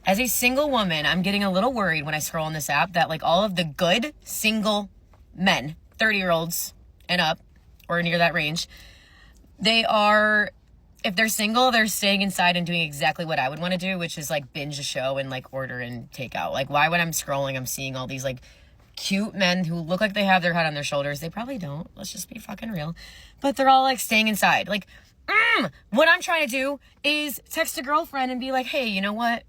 As a single woman, I'm getting a little worried when I scroll on this app that like all of the good single men, 30-year-olds and up, or near that range, they are, if they're single, they're staying inside and doing exactly what I would want to do, which is like binge a show and like order and take out. Like, why when I'm scrolling, I'm seeing all these like cute men who look like they have their head on their shoulders. They probably don't. Let's just be fucking real. But they're all like staying inside. Like, what I'm trying to do is text a girlfriend and be like, hey, you know what?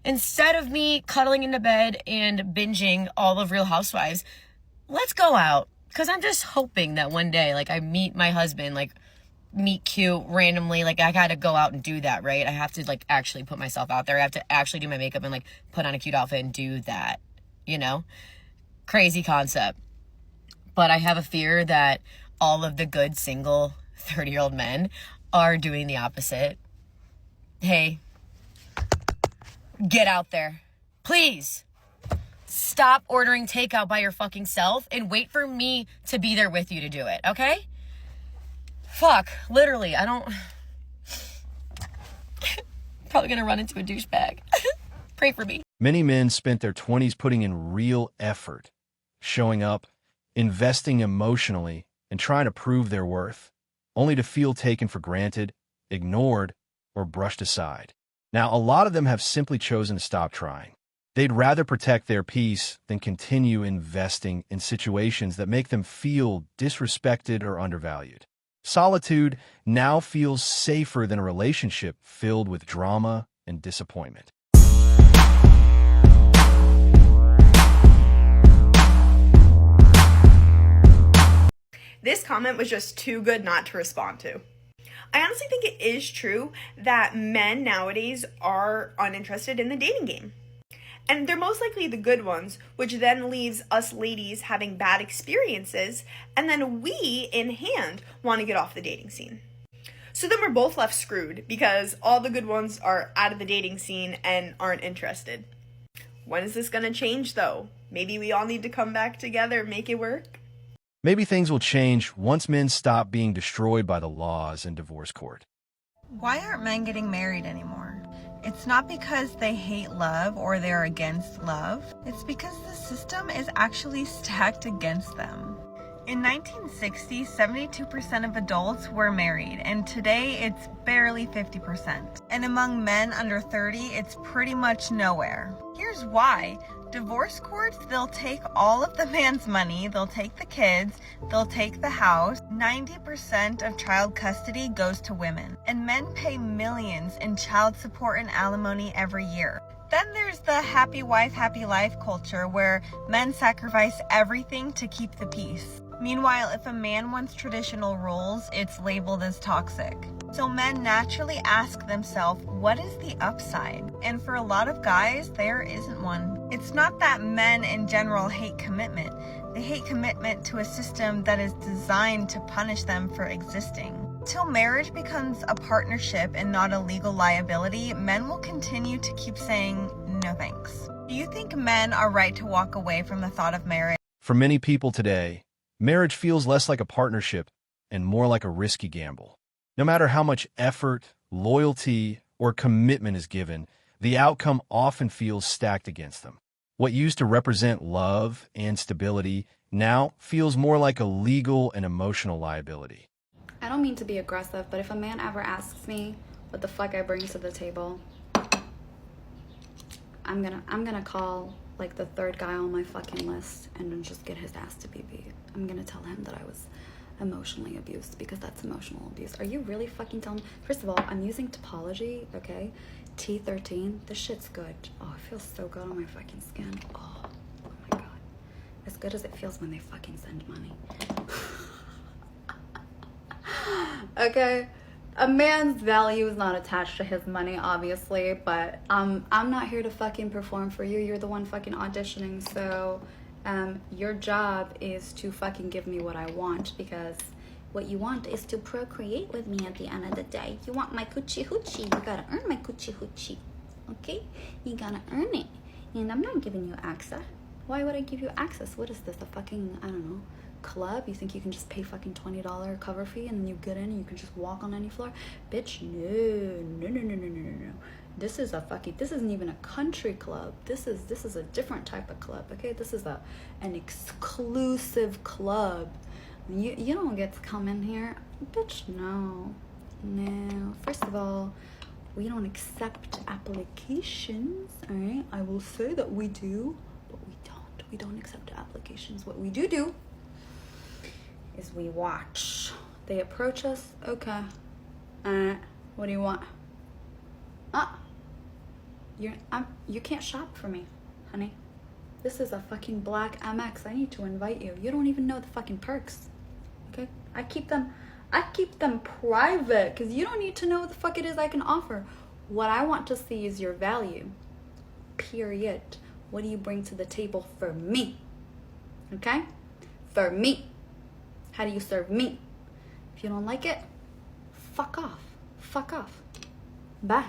Instead of me cuddling into bed and binging all of Real Housewives, let's go out. Because I'm just hoping that one day, like, I meet my husband, like, meet cute randomly. Like, I gotta go out and do that, right? I have to, like, actually put myself out there. I have to actually do my makeup and, like, put on a cute outfit and do that, you know? Crazy concept. But I have a fear that all of the good single 30-year-old men are doing the opposite. Hey, get out there. Please. Stop ordering takeout by your fucking self and wait for me to be there with you to do it, okay? Fuck, literally, I don't... Probably gonna run into a douchebag. Pray for me. Many men spent their 20s putting in real effort, showing up, investing emotionally, and trying to prove their worth, only to feel taken for granted, ignored, or brushed aside. Now, a lot of them have simply chosen to stop trying. They'd rather protect their peace than continue investing in situations that make them feel disrespected or undervalued. Solitude now feels safer than a relationship filled with drama and disappointment. This comment was just too good not to respond to. I honestly think it is true that men nowadays are uninterested in the dating game. And they're most likely the good ones, which then leaves us ladies having bad experiences, and then we, in hand, want to get off the dating scene. So then we're both left screwed because all the good ones are out of the dating scene and aren't interested. When is this going to change, though? Maybe we all need to come back together and make it work? Maybe things will change once men stop being destroyed by the laws and divorce court. Why aren't men getting married anymore? It's not because they hate love or they're against love. It's because the system is actually stacked against them. In 1960, 72% of adults were married, and today it's barely 50%. And among men under 30, it's pretty much nowhere. Here's why. Divorce courts, they'll take all of the man's money, they'll take the kids, they'll take the house. 90% of child custody goes to women, and men pay millions in child support and alimony every year. Then there's the happy wife, happy life culture where men sacrifice everything to keep the peace. Meanwhile, if a man wants traditional roles, it's labeled as toxic. So men naturally ask themselves, what is the upside? And for a lot of guys, there isn't one. It's not that men in general hate commitment. They hate commitment to a system that is designed to punish them for existing. Till marriage becomes a partnership and not a legal liability, men will continue to keep saying, no thanks. Do you think men are right to walk away from the thought of marriage? For many people today, marriage feels less like a partnership and more like a risky gamble. No matter how much effort, loyalty, or commitment is given, the outcome often feels stacked against them. What used to represent love and stability now feels more like a legal and emotional liability. I don't mean to be aggressive, but if a man ever asks me what the fuck I bring to the table, I'm gonna call like the third guy on my fucking list and then just get his ass to be beat. I'm gonna tell him that I was emotionally abused because that's emotional abuse. Are you really fucking telling me? First of all, I'm using topology, okay? T13, this shit's good. Oh, it feels so good on my fucking skin. Oh my god. As good as it feels when they fucking send money. Okay? A man's value is not attached to his money, obviously, but I'm not here to fucking perform for you. You're the one fucking auditioning, so your job is to fucking give me what I want, because what you want is to procreate with me at the end of the day. You want my coochie hoochie. You gotta earn my coochie hoochie. Okay? You gotta earn it. And I'm not giving you access. Why would I give you access? What is this? A fucking, I don't know, club? You think you can just pay fucking $20 cover fee and then you get in and you can just walk on any floor? Bitch, no. This isn't even a country club. This is a different type of club, okay? This is an exclusive club. You don't get to come in here. Bitch, no. First of all, we don't accept applications, all right? I will say that we do, but we don't accept applications. What we do is we watch. They approach us, okay. What do you want? You can't shop for me, honey. This is a fucking black MX. I need to invite you. You don't even know the fucking perks, okay? I keep them private because you don't need to know what the fuck it is I can offer. What I want to see is your value, period. What do you bring to the table for me, okay? For me. How do you serve me? If you don't like it, fuck off. Bye.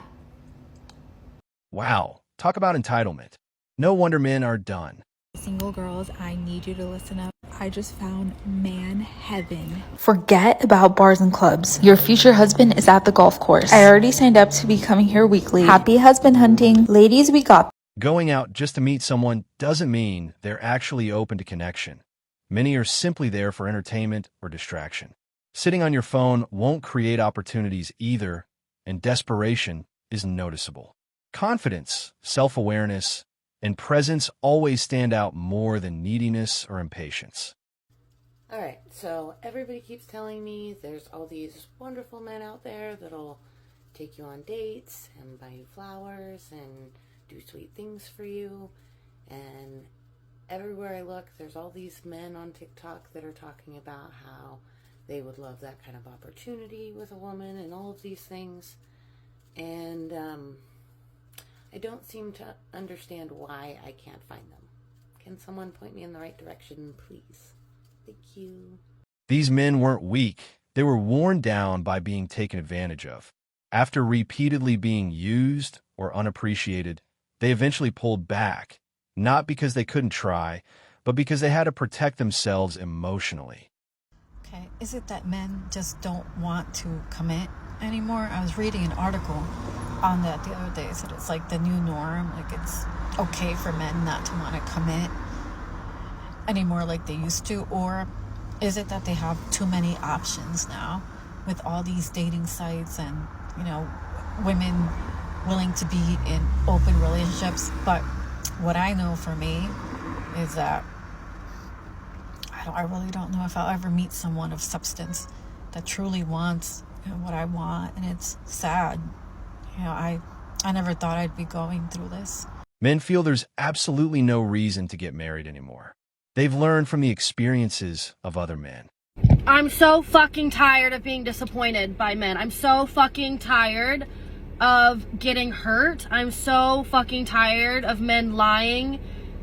Wow, talk about entitlement. No wonder men are done. Single girls, I need you to listen up. I just found man heaven. Forget about bars and clubs. Your future husband is at the golf course. I already signed up to be coming here weekly. Happy husband hunting. Ladies, we got. Going out just to meet someone doesn't mean they're actually open to connection. Many are simply there for entertainment or distraction. Sitting on your phone won't create opportunities either, and desperation is noticeable. Confidence, self-awareness, and presence always stand out more than neediness or impatience. All right, so everybody keeps telling me there's all these wonderful men out there that'll take you on dates and buy you flowers and do sweet things for you. And everywhere I look, there's all these men on TikTok that are talking about how they would love that kind of opportunity with a woman and all of these things. And I don't seem to understand why I can't find them. Can someone point me in the right direction, please? Thank you. These men weren't weak. They were worn down by being taken advantage of. After repeatedly being used or unappreciated, they eventually pulled back, not because they couldn't try, but because they had to protect themselves emotionally. Okay, is it that men just don't want to commit anymore? I was reading an article on that the other day. It said it's like the new norm. Like it's okay for men not to want to commit anymore like they used to. Or is it that they have too many options now with all these dating sites and, you know, women willing to be in open relationships? But what I know for me is that I really don't know if I'll ever meet someone of substance that truly wants, you know, what I want. And it's sad. You know, I never thought I'd be going through this. Men feel there's absolutely no reason to get married anymore. They've learned from the experiences of other men. I'm so fucking tired of being disappointed by men. I'm so fucking tired of getting hurt. I'm so fucking tired of men lying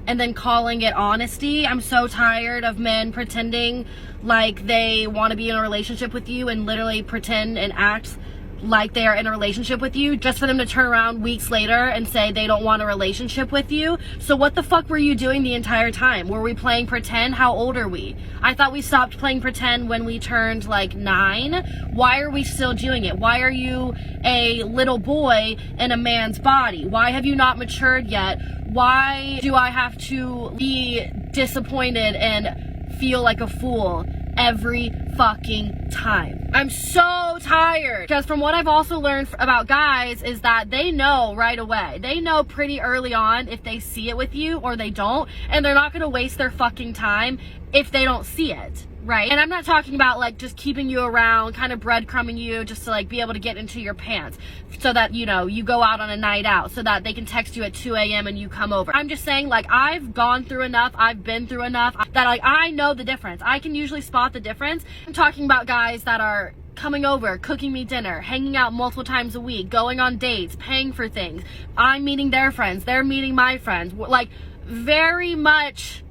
and then calling it honesty. I'm so tired of men pretending like they want to be in a relationship with you and literally pretend and act like they are in a relationship with you just for them to turn around weeks later and say they don't want a relationship with you. So what the fuck were you doing the entire time? Were we playing pretend? How old are we? I thought we stopped playing pretend when we turned like 9. Why are we still doing it? Why are you a little boy in a man's body? Why have you not matured yet? Why do I have to be disappointed and feel like a fool every fucking time? I'm so tired. Because from what I've also learned about guys is that they know right away. They know pretty early on if they see it with you or they don't. And they're not going to waste their fucking time if they don't see it. Right? And I'm not talking about like just keeping you around, kind of breadcrumbing you just to like be able to get into your pants so that, you know, you go out on a night out so that they can text you at 2 a.m. and you come over. I'm just saying, like, I've gone through enough, I've been through enough that like I know the difference. I can usually spot the difference. I'm talking about guys that are coming over, cooking me dinner, hanging out multiple times a week, going on dates, paying for things. I'm meeting their friends, they're meeting my friends. Like, very much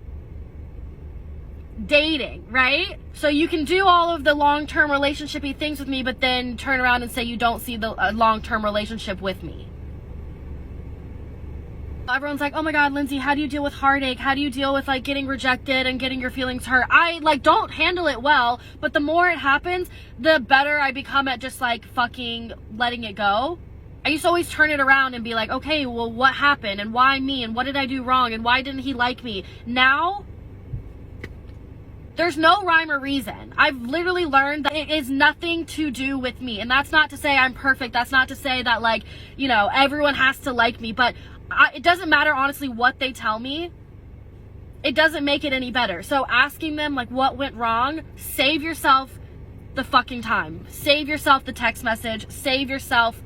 dating, right? So you can do all of the long-term relationshipy things with me, but then turn around and say you don't see the long-term relationship with me. Everyone's like, oh my god, Lindsay, how do you deal with heartache? How do you deal with like getting rejected and getting your feelings hurt? I like don't handle it well, but the more it happens, the better I become at just like fucking letting it go I used to always turn it around and be like, okay, well, what happened? And why me? And what did I do wrong? And why didn't he like me? Now, there's no rhyme or reason. I've literally learned that it is nothing to do with me. And that's not to say I'm perfect. That's not to say that, like, you know, everyone has to like me. But it doesn't matter, honestly, what they tell me. It doesn't make it any better. So asking them, like, what went wrong, save yourself the fucking time. Save yourself the text message. Save yourself.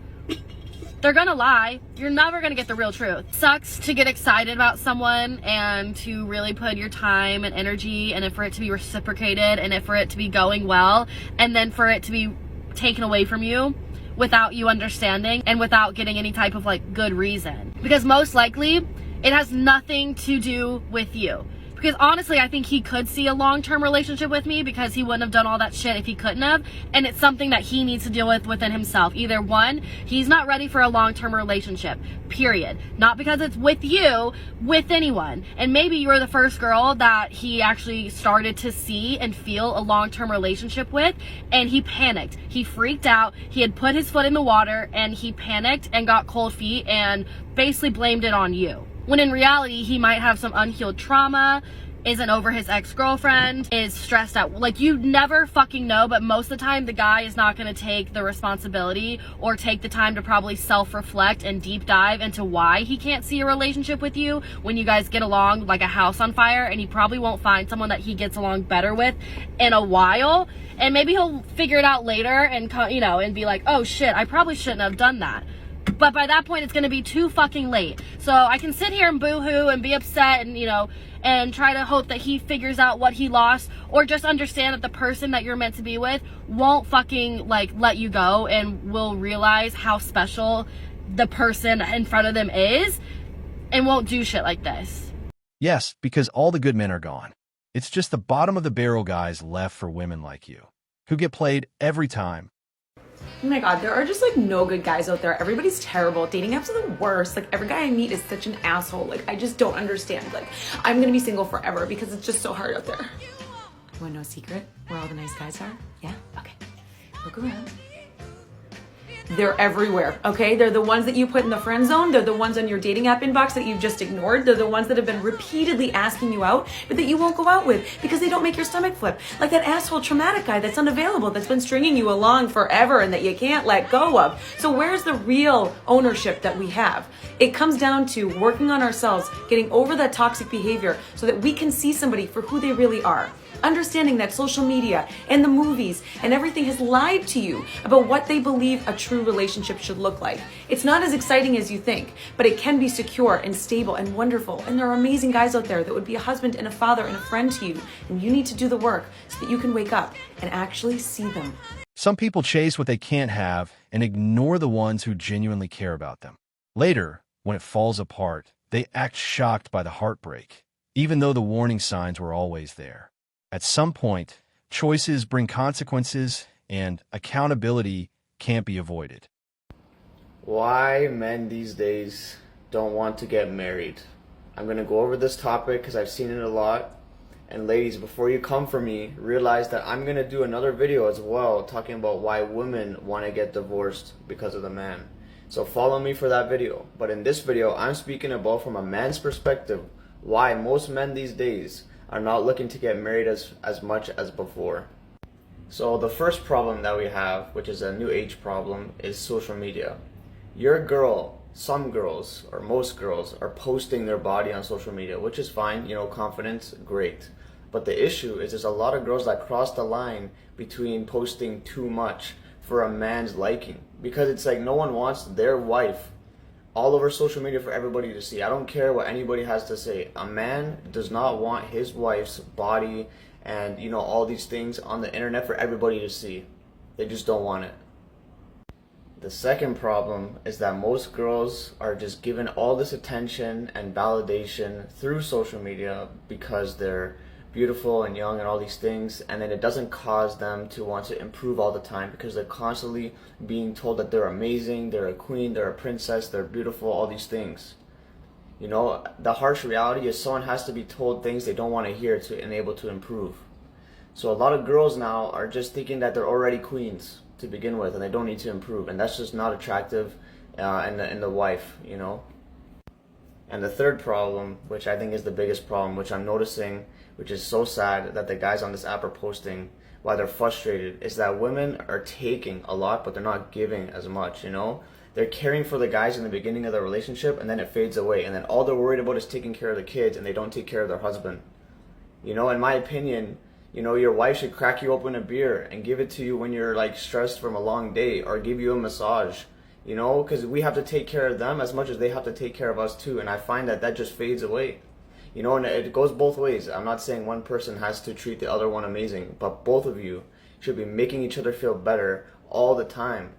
They're gonna lie. You're never gonna get the real truth. Sucks to get excited about someone and to really put your time and energy and for it to be reciprocated and for it to be going well, and then for it to be taken away from you without you understanding and without getting any type of like good reason. Because most likely it has nothing to do with you. Because honestly, I think he could see a long-term relationship with me because he wouldn't have done all that shit if he couldn't have. And it's something that he needs to deal with within himself. Either one, he's not ready for a long-term relationship, period. Not because it's with you, with anyone. And maybe you were the first girl that he actually started to see and feel a long-term relationship with, and he panicked. He freaked out. He had put his foot in the water and he panicked and got cold feet and basically blamed it on you. When in reality, he might have some unhealed trauma, isn't over his ex-girlfriend, is stressed out. Like, you never fucking know, but most of the time, the guy is not going to take the responsibility or take the time to probably self-reflect and deep dive into why he can't see a relationship with you when you guys get along like a house on fire, and he probably won't find someone that he gets along better with in a while. And maybe he'll figure it out later and, you know, and be like, oh shit, I probably shouldn't have done that. But by that point, it's going to be too fucking late. So I can sit here and boo-hoo and be upset and, you know, and try to hope that he figures out what he lost, or just understand that the person that you're meant to be with won't fucking, like, let you go and will realize how special the person in front of them is and won't do shit like this. Yes, because all the good men are gone. It's just the bottom of the barrel guys left for women like you, who get played every time. Oh my god, there are just like no good guys out there. Everybody's terrible. Dating apps are the worst. Like, every guy I meet is such an asshole. Like, I just don't understand. Like, I'm gonna be single forever because it's just so hard out there. You wanna know a secret where all the nice guys are? Yeah? Okay. Look around. They're everywhere, okay? They're the ones that you put in the friend zone. They're the ones on your dating app inbox that you've just ignored. They're the ones that have been repeatedly asking you out, but that you won't go out with because they don't make your stomach flip. Like that asshole traumatic guy that's unavailable, that's been stringing you along forever and that you can't let go of. So where's the real ownership that we have? It comes down to working on ourselves, getting over that toxic behavior so that we can see somebody for who they really are. Understanding that social media and the movies and everything has lied to you about what they believe a true relationship should look like. It's not as exciting as you think, but it can be secure and stable and wonderful. And there are amazing guys out there that would be a husband and a father and a friend to you. And you need to do the work so that you can wake up and actually see them. Some people chase what they can't have and ignore the ones who genuinely care about them. Later, when it falls apart, they act shocked by the heartbreak, even though the warning signs were always there. At some point, choices bring consequences, and accountability can't be avoided. Why men these days don't want to get married. I'm going to go over this topic because I've seen it a lot. And ladies, before you come for me, realize that I'm going to do another video as well talking about why women want to get divorced because of the man. So follow me for that video. But in this video, I'm speaking about from a man's perspective why most men these days are not looking to get married as much as before. So the first problem that we have, which is a new age problem, is social media. Your girl, some girls, or most girls, are posting their body on social media, which is fine, you know, confidence, great. But the issue is there's a lot of girls that cross the line between posting too much for a man's liking. Because it's like no one wants their wife all over social media for everybody to see. I don't care what anybody has to say. A man does not want his wife's body and, you know, all these things on the internet for everybody to see. They just don't want it. The second problem is that most girls are just given all this attention and validation through social media because they're beautiful and young and all these things, and then it doesn't cause them to want to improve all the time because they're constantly being told that they're amazing, they're a queen, they're a princess, they're beautiful, all these things. You know, the harsh reality is someone has to be told things they don't want to hear to enable to improve. So a lot of girls now are just thinking that they're already queens to begin with and they don't need to improve, and that's just not attractive and the wife, you know. And the third problem, which I think is the biggest problem, which I'm noticing, which is so sad that the guys on this app are posting, why they're frustrated, is that women are taking a lot, but they're not giving as much, you know? They're caring for the guys in the beginning of the relationship, and then it fades away, and then all they're worried about is taking care of the kids, and they don't take care of their husband. You know, in my opinion, you know, your wife should crack you open a beer and give it to you when you're like stressed from a long day, or give you a massage, you know, because we have to take care of them as much as they have to take care of us too. And I find that that just fades away, you know, and it goes both ways. I'm not saying one person has to treat the other one amazing, but both of you should be making each other feel better all the time.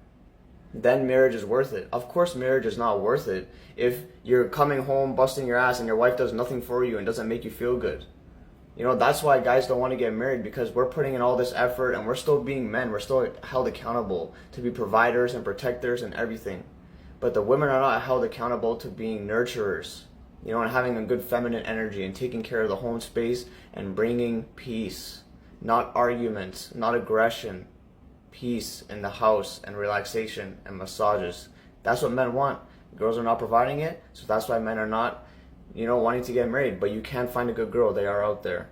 Then marriage is worth it. Of course, marriage is not worth it if you're coming home busting your ass and your wife does nothing for you and doesn't make you feel good. You know, that's why guys don't want to get married, because we're putting in all this effort and we're still being men. We're still held accountable to be providers and protectors and everything. But the women are not held accountable to being nurturers, you know, and having a good feminine energy and taking care of the home space and bringing peace, not arguments, not aggression, peace in the house and relaxation and massages. That's what men want. Girls are not providing it, so that's why men are not, you know, wanting to get married. But you can find a good girl. They are out there.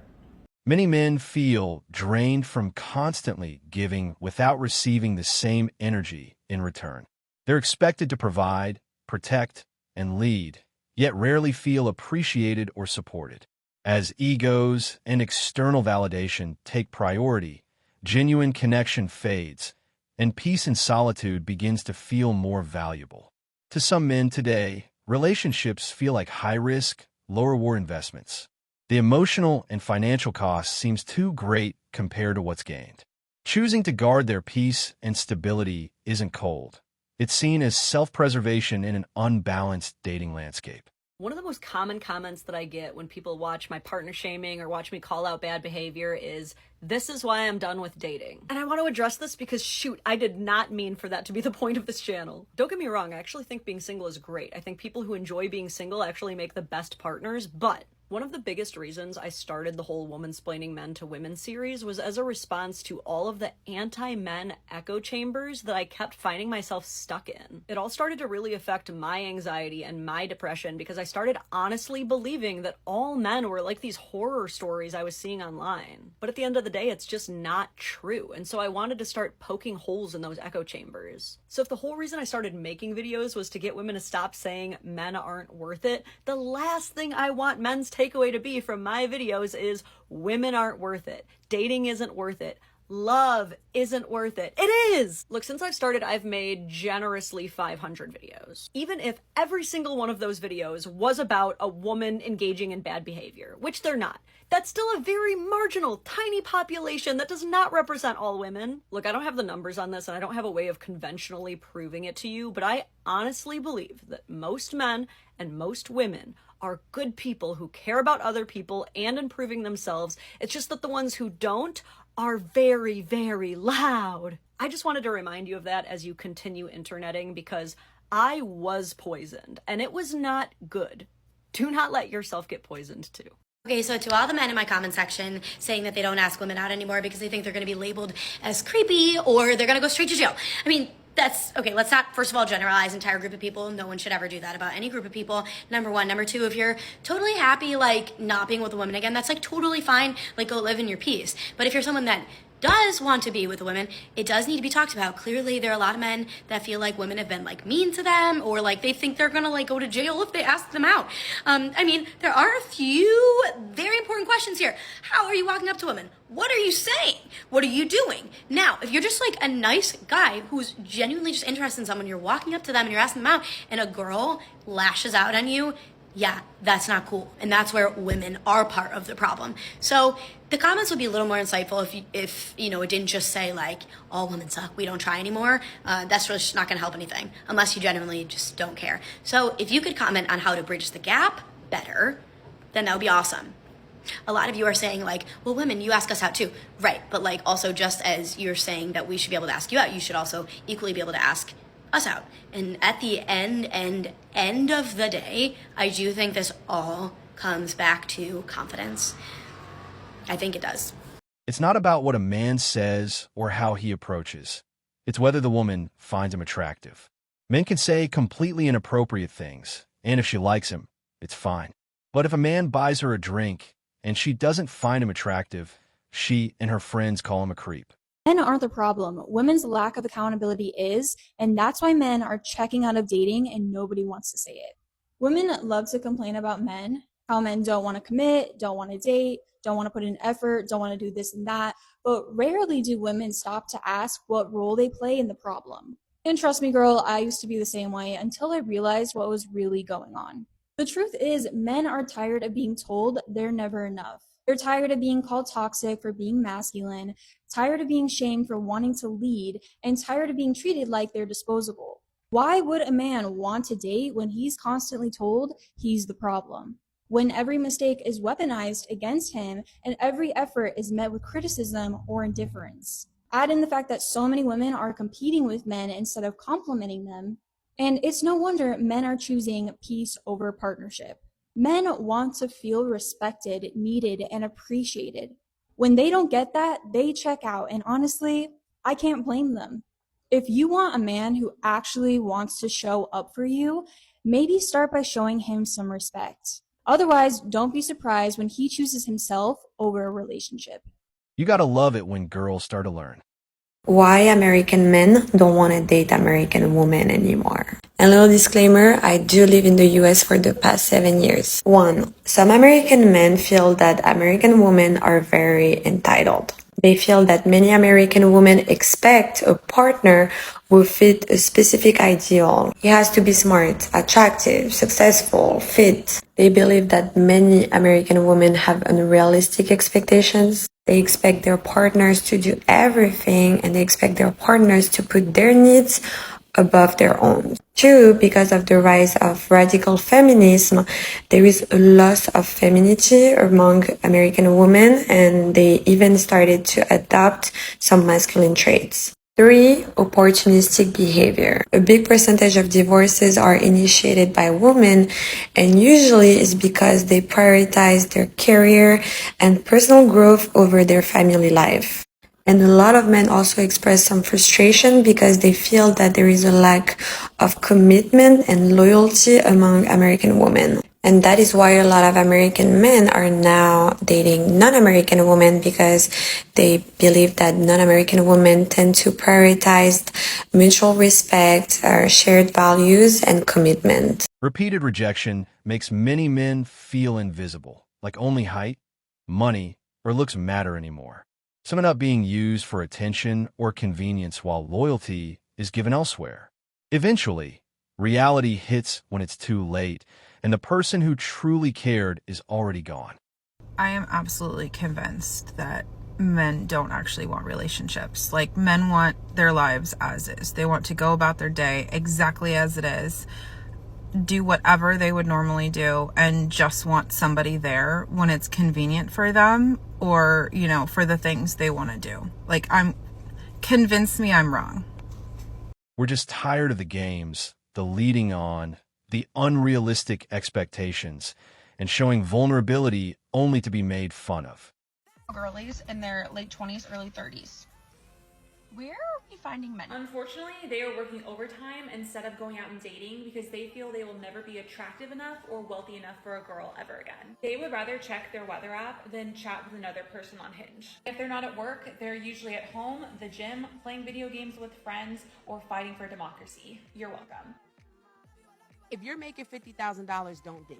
Many men feel drained from constantly giving without receiving the same energy in return. They're expected to provide, protect, and lead, yet rarely feel appreciated or supported. As egos and external validation take priority, genuine connection fades, and peace and solitude begins to feel more valuable. To some men today, relationships feel like high-risk, low-reward investments. The emotional and financial cost seems too great compared to what's gained. Choosing to guard their peace and stability isn't cold. It's seen as self-preservation in an unbalanced dating landscape. One of the most common comments that I get when people watch my partner shaming or watch me call out bad behavior is, "This is why I'm done with dating." And I want to address this because, shoot, I did not mean for that to be the point of this channel. Don't get me wrong, I actually think being single is great. I think people who enjoy being single actually make the best partners, but one of the biggest reasons I started the whole Womansplaining Men to Women series was as a response to all of the anti-men echo chambers that I kept finding myself stuck in. It all started to really affect my anxiety and my depression because I started honestly believing that all men were like these horror stories I was seeing online. But at the end of the day, it's just not true. And so I wanted to start poking holes in those echo chambers. So if the whole reason I started making videos was to get women to stop saying men aren't worth it, the last thing I want men's takeaway to be from my videos is women aren't worth it. Dating isn't worth it. Love isn't worth it. It is! Look, since I've started, I've made generously 500 videos. Even if every single one of those videos was about a woman engaging in bad behavior, which they're not, that's still a very marginal, tiny population that does not represent all women. Look, I don't have the numbers on this and I don't have a way of conventionally proving it to you, but I honestly believe that most men and most women are good people who care about other people and improving themselves. It's just that the ones who don't are very, very loud. I just wanted to remind you of that as you continue interneting, because I was poisoned and it was not good. Do not let yourself get poisoned too. Okay, so to all the men in my comment section saying that they don't ask women out anymore because they think they're going to be labeled as creepy or they're going to go straight to jail. I mean, that's okay. Let's not, first of all, generalize entire group of people. No one should ever do that about any group of people. Number one. Number two, if you're totally happy, like, not being with a woman again, that's like totally fine. Like, go live in your peace. But if you're someone that does want to be with a woman, it does need to be talked about. Clearly, there are a lot of men that feel like women have been like mean to them, or like they think they're gonna like go to jail if they ask them out. I mean, there are a few very important questions here. How are you walking up to women? What are you saying? What are you doing? Now, if you're just like a nice guy who's genuinely just interested in someone, you're walking up to them and you're asking them out, and a girl lashes out on you, yeah, that's not cool. And that's where women are part of the problem. So the comments would be a little more insightful if you know, it didn't just say like, all women suck, we don't try anymore. That's just not gonna help anything unless you genuinely just don't care. So if you could comment on how to bridge the gap better, then that would be awesome. A lot of you are saying like, well, women, you ask us out too. Right, but like also just as you're saying that we should be able to ask you out, you should also equally be able to ask us out. And at the end of the day, I do think this all comes back to confidence. I think it does. It's not about what a man says or how he approaches. It's whether the woman finds him attractive. Men can say completely inappropriate things, and if she likes him, it's fine. But if a man buys her a drink and she doesn't find him attractive, she and her friends call him a creep. Men aren't the problem. Women's lack of accountability is, and that's why men are checking out of dating and nobody wants to say it. Women love to complain about men, how men don't want to commit, don't want to date, don't want to put in effort, don't want to do this and that, but rarely do women stop to ask what role they play in the problem. And trust me, girl, I used to be the same way until I realized what was really going on. The truth is, men are tired of being told they're never enough. They're tired of being called toxic for being masculine, tired of being shamed for wanting to lead, and tired of being treated like they're disposable. Why would a man want to date when he's constantly told he's the problem? When every mistake is weaponized against him and every effort is met with criticism or indifference. Add in the fact that so many women are competing with men instead of complimenting them, and it's no wonder men are choosing peace over partnership. Men want to feel respected, needed, and appreciated. When they don't get that, they check out, and honestly, I can't blame them. If you want a man who actually wants to show up for you, maybe start by showing him some respect. Otherwise, don't be surprised when he chooses himself over a relationship. You gotta love it when girls start to learn. Why American men don't want to date American women anymore. A little disclaimer, I do live in the US for the past 7 years. 1. Some American men feel that American women are very entitled. They feel that many American women expect a partner who fit a specific ideal. He has to be smart, attractive, successful, fit. They believe that many American women have unrealistic expectations. They expect their partners to do everything, and they expect their partners to put their needs above their own. 2, because of the rise of radical feminism, there is a loss of femininity among American women, and they even started to adopt some masculine traits. 3, opportunistic behavior. A big percentage of divorces are initiated by women, and usually it's because they prioritize their career and personal growth over their family life. And a lot of men also express some frustration because they feel that there is a lack of commitment and loyalty among American women. And that is why a lot of American men are now dating non-American women, because they believe that non-American women tend to prioritize mutual respect, shared values, and commitment. Repeated rejection makes many men feel invisible, like only height, money, or looks matter anymore. Some end up being used for attention or convenience while loyalty is given elsewhere. Eventually, reality hits when it's too late, and the person who truly cared is already gone. I am absolutely convinced that men don't actually want relationships. Like, men want their lives as is. They want to go about their day exactly as it is, do whatever they would normally do, and just want somebody there when it's convenient for them, or, you know, for the things they want to do. Like, convince me I'm wrong. We're just tired of the games, the leading on, the unrealistic expectations, and showing vulnerability only to be made fun of. Girlies in their late 20s, early 30s. Where are we finding men? Unfortunately, they are working overtime instead of going out and dating because they feel they will never be attractive enough or wealthy enough for a girl ever again. They would rather check their weather app than chat with another person on Hinge. If they're not at work, they're usually at home, the gym, playing video games with friends, or fighting for democracy. You're welcome. If you're making $50,000, don't date.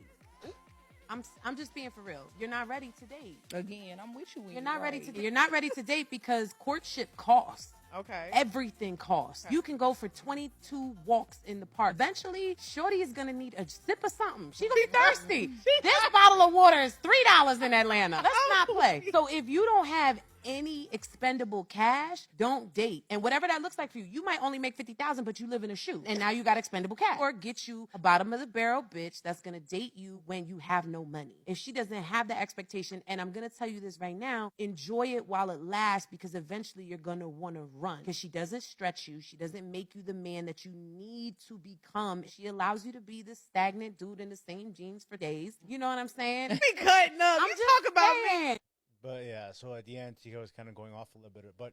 I'm just being for real. You're not ready to date. Again, I'm with you. You're not ready to date. You're not ready to date because courtship costs. Okay. Everything costs. Okay. You can go for 22 walks in the park. Eventually, shorty is gonna need a sip of something. She's gonna be thirsty. This bottle of water is $3 in Atlanta. Let's not play. So if you don't have any expendable cash, don't date. And whatever that looks like for you, you might only make $50,000, but you live in a shoe, and now you got expendable cash. Or get you a bottom of the barrel bitch that's gonna date you when you have no money. If she doesn't have that expectation, and I'm gonna tell you this right now, enjoy it while it lasts, because eventually you're gonna wanna run. Because she doesn't stretch you, she doesn't make you the man that you need to become. She allows you to be this stagnant dude in the same jeans for days. You know what I'm saying? Be cutting up. I'm You just talk about saying. me. But yeah, so at the end, he was kind of going off a little bit. But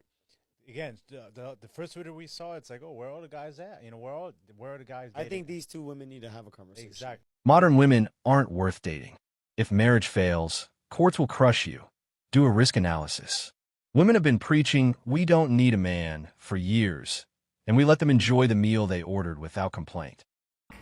Again, the first video we saw, it's like, oh, where are all the guys at? You know, where are the guys dating? I think these two women need to have a conversation. Exactly. Modern women aren't worth dating. If marriage fails, courts will crush you. Do a risk analysis. Women have been preaching, we don't need a man, for years, and we let them enjoy the meal they ordered without complaint.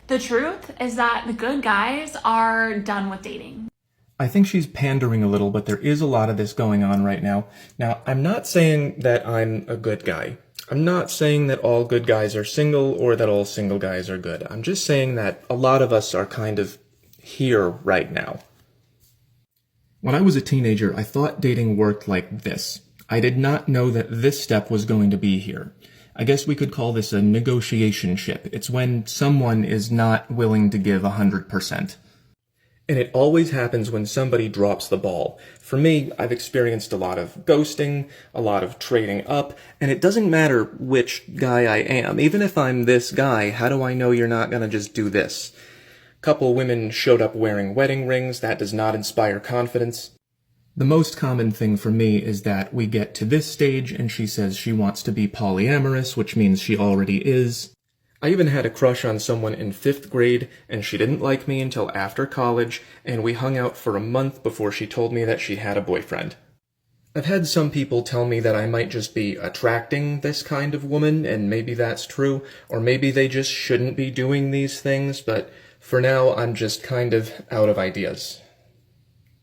The truth is that the good guys are done with dating. I think she's pandering a little, but there is a lot of this going on right now. Now, I'm not saying that I'm a good guy. I'm not saying that all good guys are single or that all single guys are good. I'm just saying that a lot of us are kind of here right now. When I was a teenager, I thought dating worked like this. I did not know that this step was going to be here. I guess we could call this a negotiation ship. It's when someone is not willing to give 100%. And it always happens when somebody drops the ball. For me, I've experienced a lot of ghosting, a lot of trading up, and it doesn't matter which guy I am. Even if I'm this guy, how do I know you're not gonna just do this? A couple women showed up wearing wedding rings. That does not inspire confidence. The most common thing for me is that we get to this stage and she says she wants to be polyamorous, which means she already is. I even had a crush on someone in 5th grade, and she didn't like me until after college, and we hung out for a month before she told me that she had a boyfriend. I've had some people tell me that I might just be attracting this kind of woman, and maybe that's true, or maybe they just shouldn't be doing these things, but for now I'm just kind of out of ideas.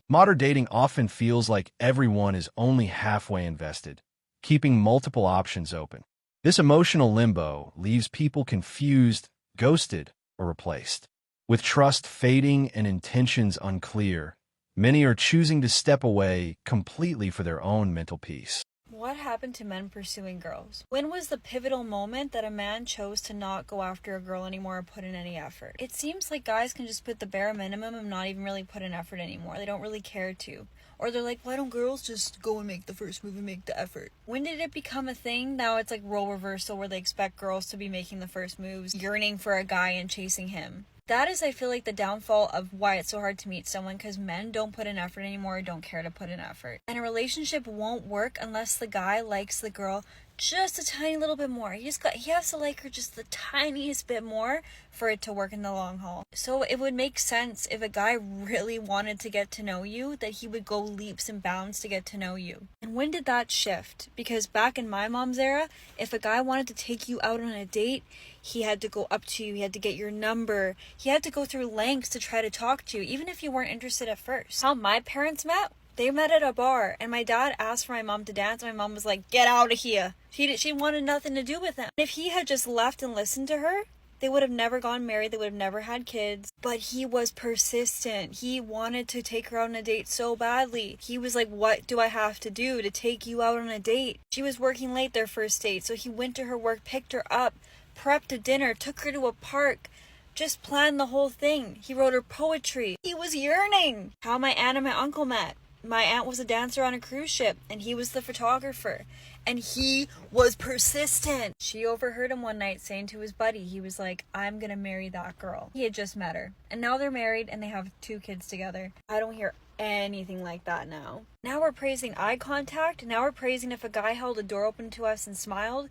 Modern dating often feels like everyone is only halfway invested, keeping multiple options open. This emotional limbo leaves people confused, ghosted, or replaced. With trust fading and intentions unclear, many are choosing to step away completely for their own mental peace. What happened to men pursuing girls? When was the pivotal moment that a man chose to not go after a girl anymore or put in any effort? It seems like guys can just put the bare minimum and not even really put in effort anymore. They don't really care to. Or they're like, why don't girls just go and make the first move and make the effort? When did it become a thing? Now it's like role reversal where they expect girls to be making the first moves, yearning for a guy and chasing him. That is, I feel like, the downfall of why it's so hard to meet someone, because men don't put in effort anymore or don't care to put in effort. And a relationship won't work unless the guy likes the girl just a tiny little bit more. He has to like her just the tiniest bit more for it to work in the long haul. So it would make sense if a guy really wanted to get to know you, that he would go leaps and bounds to get to know you. And when did that shift? Because back in my mom's era, if a guy wanted to take you out on a date, he had to go up to you, he had to get your number, he had to go through lengths to try to talk to you, even if you weren't interested at first. How my parents met? They met at a bar, and my dad asked for my mom to dance, and my mom was like, get out of here. She wanted nothing to do with him. If he had just left and listened to her, they would have never gotten married, they would have never had kids. But he was persistent. He wanted to take her out on a date so badly. He was like, what do I have to do to take you out on a date? She was working late their first date, so he went to her work, picked her up, prepped a dinner, took her to a park, just planned the whole thing. He wrote her poetry. He was yearning. How my aunt and my uncle met. My aunt was a dancer on a cruise ship, and he was the photographer. And he was persistent. She overheard him one night saying to his buddy, he was like, I'm gonna marry that girl. He had just met her. And now they're married, and they have 2 kids together. I don't hear anything like that now. Now we're praising eye contact. Now we're praising if a guy held a door open to us and smiled.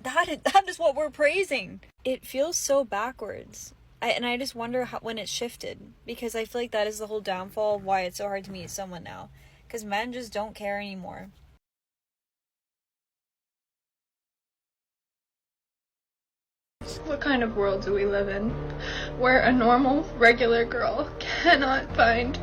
That is what we're praising. It feels so backwards. I just wonder when it shifted, because I feel like that is the whole downfall of why it's so hard to meet someone now, because men just don't care anymore. What kind of world do we live in where a normal, regular girl cannot find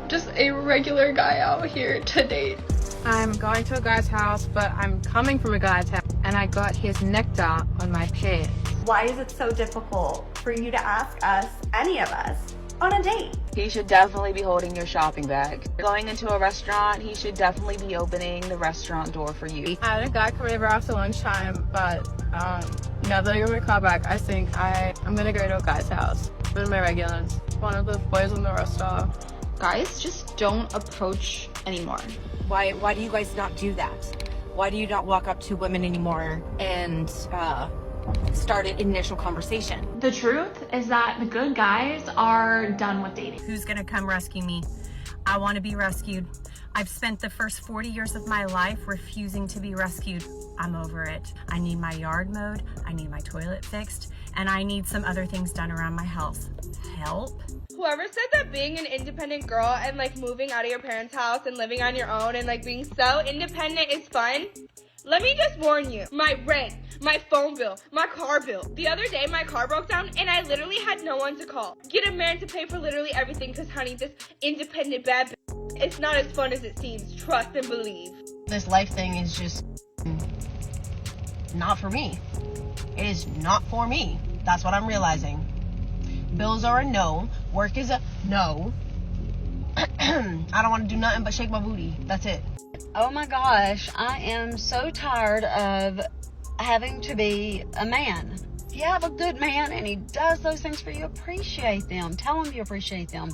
just a regular guy out here to date? I'm going to a guy's house, but I'm coming from a guy's house, and I got his nectar on my pants. Why is it so difficult for you to ask us, any of us, on a date? He should definitely be holding your shopping bag. Going into a restaurant, he should definitely be opening the restaurant door for you. I had a guy come over after lunchtime, but now that I got my car back, I think I'm gonna go to a guy's house. One of my regulars, one of the boys on the restaurant. Guys just don't approach anymore. Why do you guys not do that? Why do you not walk up to women anymore and start an initial conversation? The truth is that the good guys are done with dating. Who's gonna come rescue me? I want to be rescued. I've spent the first 40 years of my life refusing to be rescued. I'm over it. I need my yard mowed, I need my toilet fixed, and I need some other things done around my house. Help? Whoever said that being an independent girl and like moving out of your parents' house and living on your own and like being so independent is fun, let me just warn you, my rent, my phone bill, my car bill. The other day my car broke down and I literally had no one to call. Get a man to pay for literally everything because honey, this independent bad bitch, it's not as fun as it seems, trust and believe. This life thing is just not for me. It is not for me. That's what I'm realizing. Bills are a no. Work is a no. I don't want to do nothing but shake my booty. That's it. Oh my gosh, I am so tired of having to be a man. If you have a good man and he does those things for you, appreciate them. Tell him you appreciate them.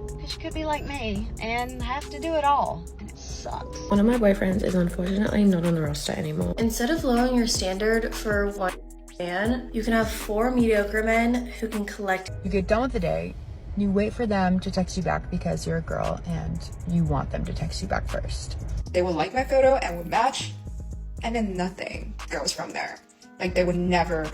Because you could be like me and have to do it all. And it sucks. One of my boyfriends is unfortunately not on the roster anymore. Instead of lowering your standard for one man, you can have 4 mediocre men who can collect. You get done with the day, you wait for them to text you back because you're a girl and you want them to text you back first. They would like my photo and would match, and then nothing goes from there. Like, they would never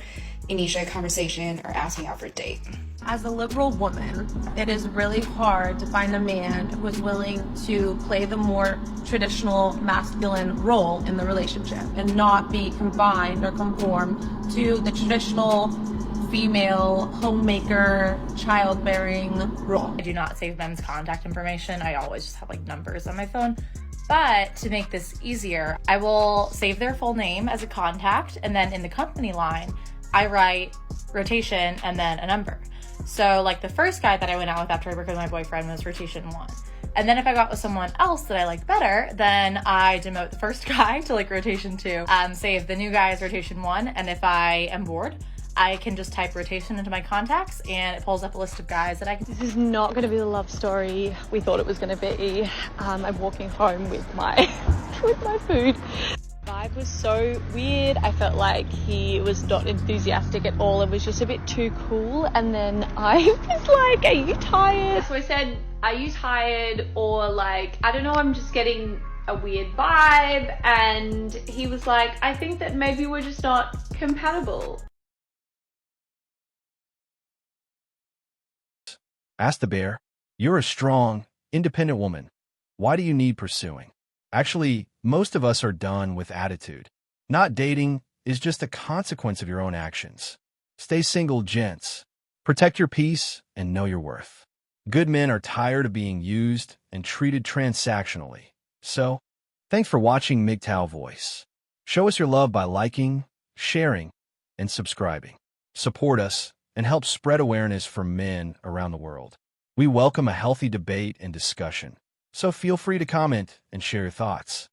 initiate a conversation or ask me out for a date. As a liberal woman, it is really hard to find a man who is willing to play the more traditional masculine role in the relationship and not be confined or conform to the traditional female homemaker, childbearing role. I do not save men's contact information. I always just have like numbers on my phone. But to make this easier, I will save their full name as a contact, and then in the company line, I write rotation and then a number. So like the first guy that I went out with after I broke up with my boyfriend was rotation 1. And then if I got with someone else that I liked better, then I demote the first guy to like rotation 2, save the new guy as rotation 1, and if I am bored, I can just type rotation into my contacts and it pulls up a list of guys that I can. This is not going to be the love story we thought it was going to be. I'm walking home with my food. Vibe was so weird. I felt like he was not enthusiastic at all. It was just a bit too cool. And then I was like, are you tired? So I said, are you tired? Or like, I don't know, I'm just getting a weird vibe. And he was like, I think that maybe we're just not compatible. Ask the bear, you're a strong, independent woman. Why do you need pursuing? Actually, most of us are done with attitude. Not dating is just a consequence of your own actions. Stay single, gents. Protect your peace and know your worth. Good men are tired of being used and treated transactionally. So, thanks for watching MGTOW Voice. Show us your love by liking, sharing, and subscribing. Support us and help spread awareness for men around the world. We welcome a healthy debate and discussion, so feel free to comment and share your thoughts.